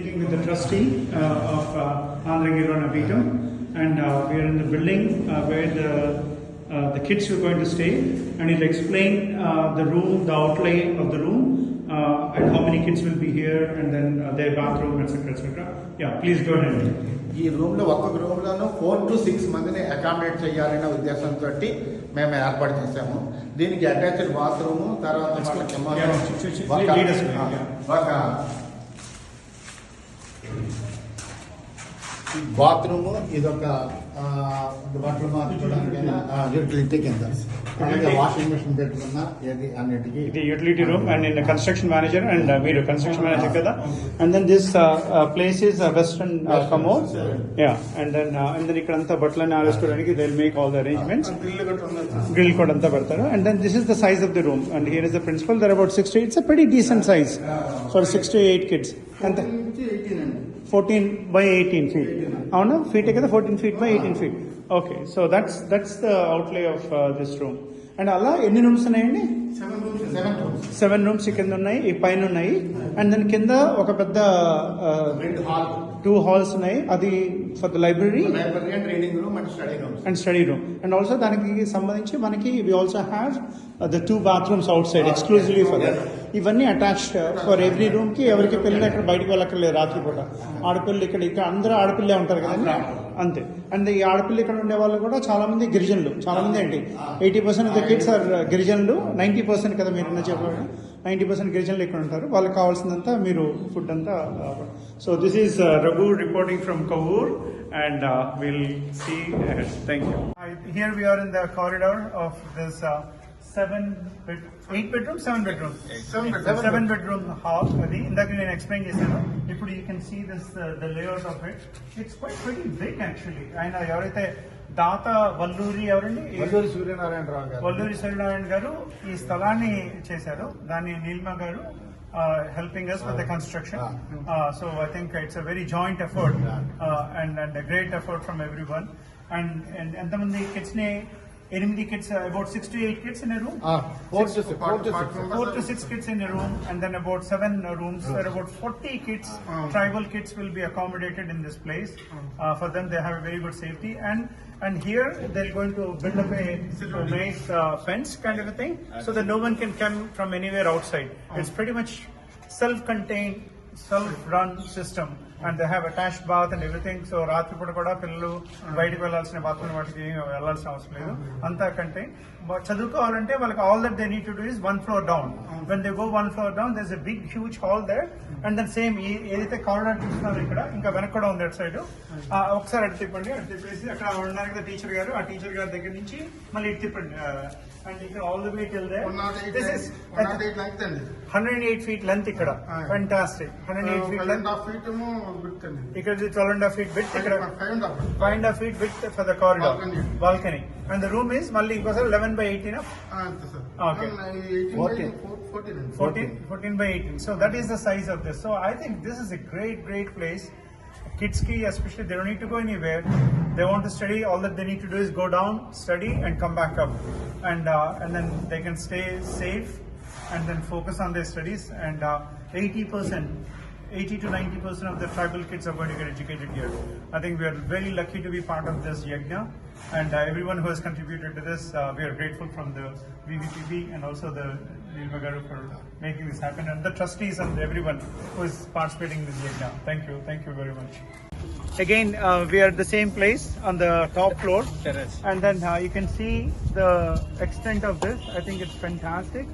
speaking with the trustee of Andhra Girona and we are in the building where the kids are going to stay, and he'll explain the room, the outlay of the room, and how many kids will be here, and then their bathroom, etc., etc. Yeah, please go ahead. ఈ రూమ్లో ఒక్కొక్క రూమ్లోనూ 4 to 6 మందిని accommodate చేయాలనే ఉద్దేశంతో మేము ఏర్పాటు చేసాము. దీనికి అటాచ్డ్ బాత్రూము, తర్వాత ఒక బాత్రూము, ఇదొక బట్టలు మార్చుకోవడానికైనా యూటిలిటీ కింద, అలాగే వాషింగ్ మెషిన్ పెట్టుకున్నా ఏది అన్నిటికీ ఇది utility room. And in construction manager, and మీరు కన్స్ట్రక్షన్ మేనేజర్ కదా. And then this place is western commode. Yeah, and then ఇక్కడంతా బట్టలన్నీ ఆరేసుకోవడానికి they will make all the arrangements. Grill కూడా అంతా పెడతారు. And then this is the size of the room, and here is the principal. There about 6 to 8. It's a pretty decent size for 6 to 8 kids. And 14 by 18 feet. అవునా, feet కదా, 14 feet by 18 feet. Okay, so that's the అవుట్లే of this room. And అలా ఎన్ని rooms ఉన్నాయండి? 7 rooms కింద ఉన్నాయి, ఈ పైన ఉన్నాయి. అండ్ దాని కింద ఒక పెద్ద 2 halls ఉన్నాయి. అది for the library and study room. And also దానికి సంబంధించి మనకి we also have the 2 bathrooms outside exclusively for that. ఇవన్నీ అటాచ్డ్ ఫర్ ఎవ్రీ రూమ్ కి. ఎవరికి పిల్లలు ఎక్కడ బయటకు వెళ్ళక్కర్లేదు రాత్రిపూట. ఆడపిల్లలు ఇక్కడ అందరూ ఆడపిల్లే ఉంటారు కదండి, అంతే. అండ్ ఈ ఆడపిల్ల ఇక్కడ ఉండే వాళ్ళు కూడా చాలా మంది గిరిజనులు, చాలా మంది ఏంటి 80% ఆఫ్ ద కిడ్స్ ఆర్ గిరిజనులు. 90% కదా మీరు చెప్పారు, 90% గిరిజనులు ఇక్కడ ఉంటారు. వాళ్ళకి కావాల్సిందంతా మీరు ఫుడ్ అంతా. So this is Raghu reporting from Kovoor, and we'll see ahead. Thank you. Here we are in the corridor of this 8 bedroom, 7 bedroom, 7 bedroom hall. అది ఇందాక నేను ఎక్స్ప్లెయిన్ చేశాను. ఇప్పుడు you can see this the layout of it. It's quite very big actually. ఆయన ఎవరైతే దాత వల్లూరి ఎవరండి, వల్లూరి సూర్యనారాయణ గారు ఈ స్థలాన్ని చేశారు. దాన్ని నీలిమ గారు helping us with the construction. So I think it's a very joint effort and a great effort from everyone. And ఎంతమంది కిడ్స్ ని? 8 kids, about 6 to 8 kids in a room. 4 to 6 kids in a room, and then about 7 rooms where about 40 kids, tribal kids, will be accommodated in this place. For them, they have a very good safety, and here they're going to build up a nice fence kind of a thing, so that no one can come from anywhere outside. It's pretty much self-contained, self-run system, and they have attached bath and everything. So రాత్రి పూట కూడా పిల్లలు బయటకు వెళ్ళాల్సిన bathroom వాటికి వెళ్ళాల్సిన అవసరం లేదు, అంతా కంటైన్. చదువుకోవాలంటే వాళ్ళకి all that they need to do is 1 floor down. When they go 1 floor down, there's a big huge hall there, and then same ఏదైతే కారిడార్ చూస్తున్నారు ఇక్కడ, ఇంకా వెనక కూడా ఉంది అటు సైడ్. ఒకసారి అటు తిప్పండి, అటు తిప్పేసి అక్కడ ఉన్నారు కదా టీచర్ గారు, ఆ టీచర్ గారి దగ్గర నుంచి మళ్ళీ ఇటు తిప్పండి. And you can all the way till there. This is 108 feet length ఇక్కడ. Fantastic. 108 feet length. ఇక్కడ 12.5 feet width. ఇక్కడ 5.5 feet width for the corridor. Balcony. And the room is మళ్ళీ ఇంకోసారి 11 by 18. Okay. 14 by 18. So that is the size of this. So I think this is a great place. Kids ki especially, they don't need to go anywhere. They want to study. All that they need to do is go down, study, and come back up, and then they can stay safe and then focus on their studies. And 80 to 90% of the tribal kids are going to get educated here. I think we are very lucky to be part of this yajna, and everyone who has contributed to this, we are grateful from the VVPB and also the Nilima Garu for making this happen, and the trustees and everyone who is participating in this yajna. Thank you very much. Again, we are at the same place on the top floor, and then you can see the extent of this. I think it's fantastic.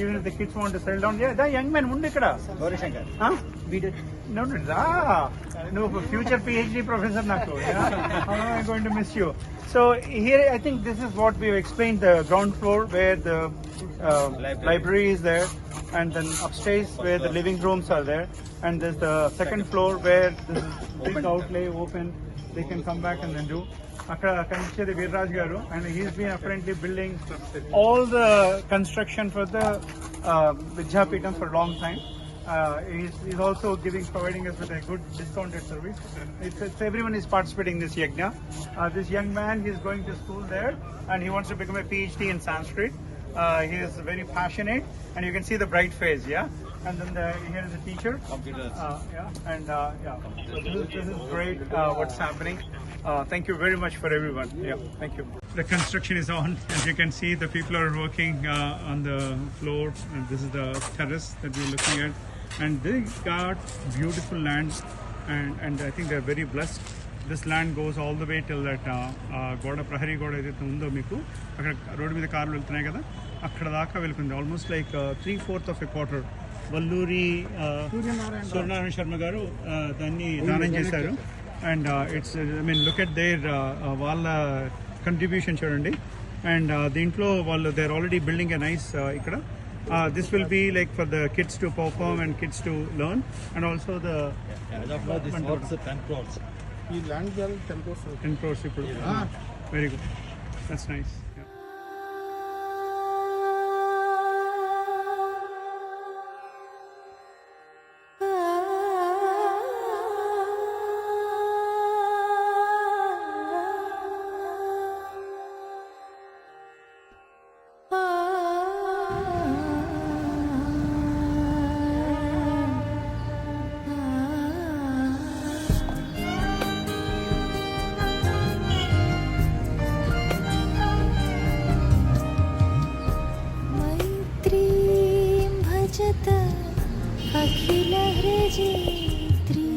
Even if the kids want to settle down, yeah, the young man mundu ikkada Gauri Shankar, we did no future PhD professor naku, how am I going to miss you? So here I think this is what we have explained, the ground floor where the library is there, and then upstairs where the living rooms are there, and there's the second floor where this is big outlay open, they can come back and then do. అక్కడ కనిపించేది వీర్రాజ్ గారు, and he's been apparently building all the construction for the Vidyapeetham for a long time. He's also providing us with a good discounted service. It's everyone is participating in this yajna. This young man, he's going to school there, and he wants to become a PhD in Sanskrit. He is very passionate, and you can see the bright face, yeah. And then here is the teacher. Computers. Yeah, and yeah. So this is great. What's happening? Thank you very much for everyone. Yeah, thank you. The construction is on. As you can see, the people are working on the floor. And this is the terrace that we're looking at. And they got beautiful land, and I think they're very blessed. This land goes all the way till that గోడ ప్రహరీ గోడ ఏదైతే ఉందో మీకు అక్కడ road మీద కార్లు వెళ్తున్నాయి కదా అక్కడ దాకా వెళ్తుంది. Almost like 3/4 of a quarter Valluri Suryanarayana Sharma garu దాన్ని దానం చేశారు. And it's I mean look at their వాళ్ళ కంట్రిబ్యూషన్ చూడండి. అండ్ దీంట్లో వాళ్ళు they are already building a nice ఇక్కడ. This will be like for the kids to perform and kids to learn, and also the As of now, this works 10 crores. ఈ land value 10 crores ఇప్పుడు. Very good. That's nice. Yeah. अखिल हृजयत्री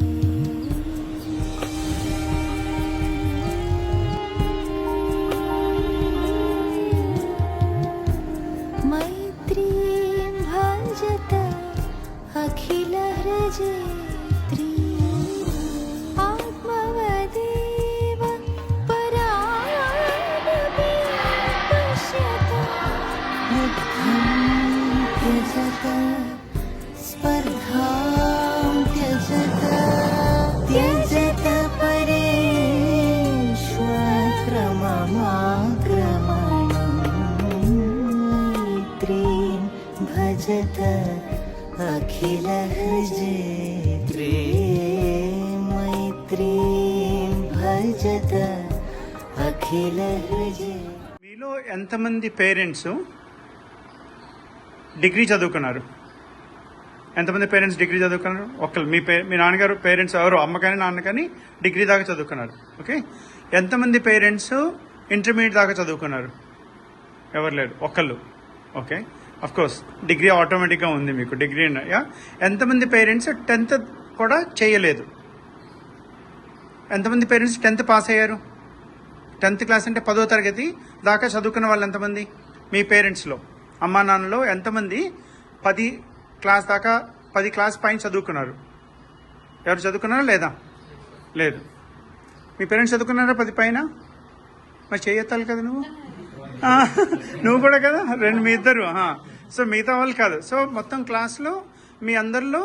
मैत्रीं भजत अखिल हृजयत्री आत्मवदेव परानपि पश्यत युद्धं त्यजत स्पर्धां त्यजत त्यजत परेष्वक्रममाक्रमणं मैत्रीं भजत अखिल हृजयत्री मैत्रीं भजत अखिल हृजयत्री. మీలో ఎంతమంది పేరెంట్స్ డిగ్రీ చదువుకున్నారు? ఎంతమంది పేరెంట్స్ డిగ్రీ చదువుకున్నారు? ఒకళ్ళు మీ నాన్నగారు పేరెంట్స్ ఎవరు అమ్మ కానీ నాన్న కానీ డిగ్రీ దాకా చదువుకున్నారు. ఓకే. ఎంతమంది పేరెంట్స్ ఇంటర్మీడియట్ దాకా చదువుకున్నారు? ఎవరు లేరు, ఒకళ్ళు. ఓకే. అఫ్కోర్స్ డిగ్రీ ఆటోమేటిక్గా ఉంది మీకు డిగ్రీ. ఎంతమంది పేరెంట్స్ 10th కూడా చేయలేదు? ఎంతమంది పేరెంట్స్ 10th పాస్ అయ్యారు? 10th క్లాస్ అంటే 10వ తరగతి దాకా చదువుకున్న వాళ్ళు ఎంతమంది మీ పేరెంట్స్లో? అమ్మా నాన్నలో ఎంతమంది 10 క్లాస్ దాకా 10 క్లాస్ పైన చదువుకున్నారు? ఎవరు చదువుకున్నారా లేదా? లేదు. మీ పేరెంట్స్ చదువుకున్నారా 10 పైన? మరి చేయెత్తాలి కదా నువ్వు. నువ్వు కూడా కదా, మీ ఇద్దరు. సో మిగతా వాళ్ళు కాదు. సో మొత్తం క్లాస్లో మీ అందరిలో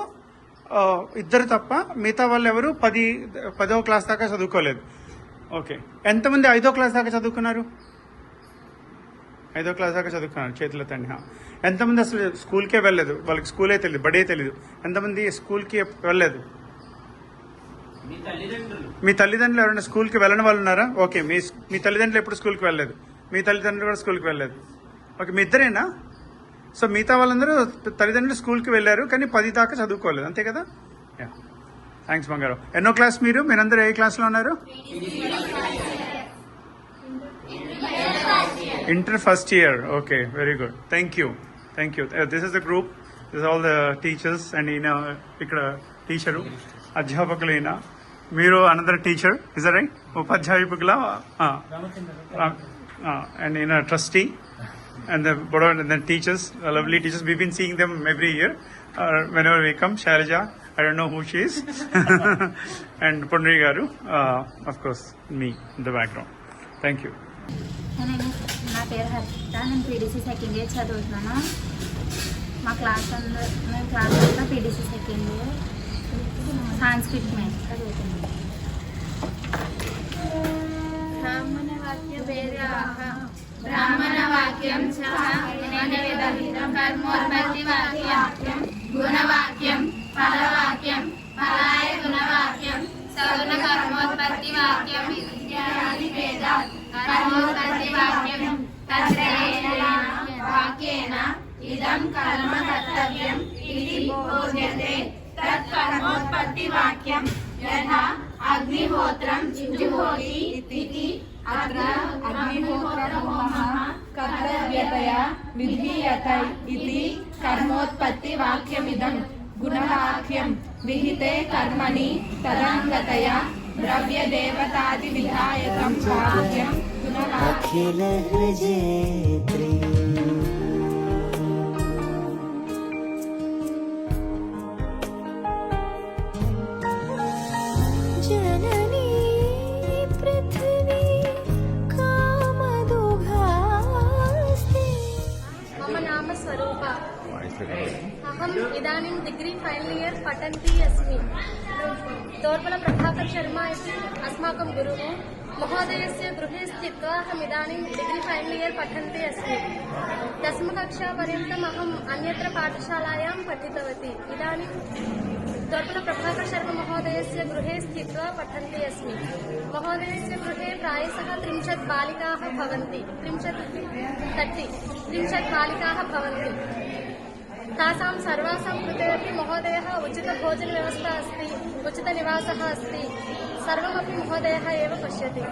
ఇద్దరు తప్ప మిగతా వాళ్ళు ఎవరు 10వ క్లాస్ దాకా చదువుకోలేదు. ఓకే. ఎంతమంది 5వ క్లాస్ దాకా చదువుకున్నారు? 5వ క్లాస్ దాకా చదువుకున్నారు చేతుల తండ్రి. ఎంతమంది అసలు స్కూల్కే వెళ్ళలేదు? వాళ్ళకి స్కూలే తెలియదు, బడే తెలియదు. ఎంతమంది స్కూల్కి వెళ్ళలేదు? మీ తల్లిదండ్రులు ఎవరైనా స్కూల్కి వెళ్ళని వాళ్ళు ఉన్నారా? ఓకే. మీ తల్లిదండ్రులు ఎప్పుడు స్కూల్కి వెళ్ళలేదు, మీ తల్లిదండ్రులు కూడా స్కూల్కి వెళ్ళలేదు. ఓకే. మీ ఇద్దరేనా? సో మిగతా వాళ్ళందరూ తల్లిదండ్రులు స్కూల్కి వెళ్ళారు కానీ 10 దాకా చదువుకోలేదు, అంతే కదా? యా. థ్యాంక్స్ బంగారు. ఎన్నో క్లాస్ మీరందరూ ఏ క్లాస్లో ఉన్నారు? Inter first year. Okay, very good. Thank you. This is the group, this all the teachers. And ఈయన ఇక్కడ టీచరు, అధ్యాపకులు. ఈయన మీరు another teacher, is that right? ఉపాధ్యాయుకుల. అండ్ ఈయన trustee. And the teachers, lovely teachers. We've been seeing them every year. Whenever we come, Shailaja, I don't know who she is. And Pundri Garu, of course, me in the background. Thank you. నా పేరు హర్షిత. నేను PDC second year చదువుతున్నాను. మా class మేము class అంతా PDC second year Sanskrit మేము చదువుతున్నాం. బ్రాహ్మణ వాక్యం కర్మోత్పత్తి వాక్యం గుణవాక్యం ఫలవాక్యం ఫలాయ గుణవాక్యం సగుణ కర్మోత్పత్తి వాక్యం ఇత్యాది వేదాత్ కర్మోత్పత్తి వాక్యం తత్రేణ వాక్యేన ఇదం కర్మ కర్తవ్యం ఇది प्रतिवाक्यं यथा अग्निहोत्रं जुहोति इति अत्र अग्निहोत्रहोमः कर्तव्यतया विधीयत इति कर्मोत्पत्तिवाक्यमिदं गुणवाक्यं विहिते कर्मणि तदङ्गतया द्रव्यदेवतादिविधायकं वाक्यं गुणवाक्यम् अखिलहृजेत्री जननी पृथिवी कामदुघास्ते। मम नाम स्वरूपा। अहम् इदानीं डिग्री फैनल इयर् पठन्ती अस्मि। दोर्बल प्रभाकर शर्मा इति अस्माकं गुरुः महोदयस्य गृहे स्थित्वा अहम् इदानीं डिग्री फैनल इयर् पठन्ती अस्मि। दशमकक्षापर्यन्तम् अहम् अन्यत्र पाठशालायां पठितवती। इदानीं दोर्बल प्रभाकर शर्मा महोदयस्य गृहे स्थित्वा पठन्ती अस्मि। महोदयस्य गृहे प्रायशः 30 बालिकाः भवन्ति। 30 बालिकाः भवन्ति। तासां सर्वासां कृते अपि महोदयः उचितभोजनव्यवस्था अस्ति, उचितनिवासः अस्ति, सर्वमपि महोदयः एव पश्यति।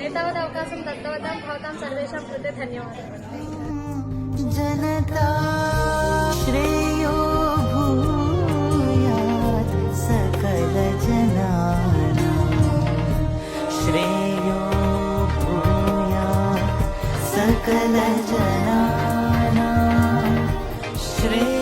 एतावत् अवकाशं दत्तवतां भवतां सर्वेषां कृते धन्यवादः। जनता श्रेयो भूयात् सकलजनानां श्रेयो भूयात् सकलजनानां श्रेयो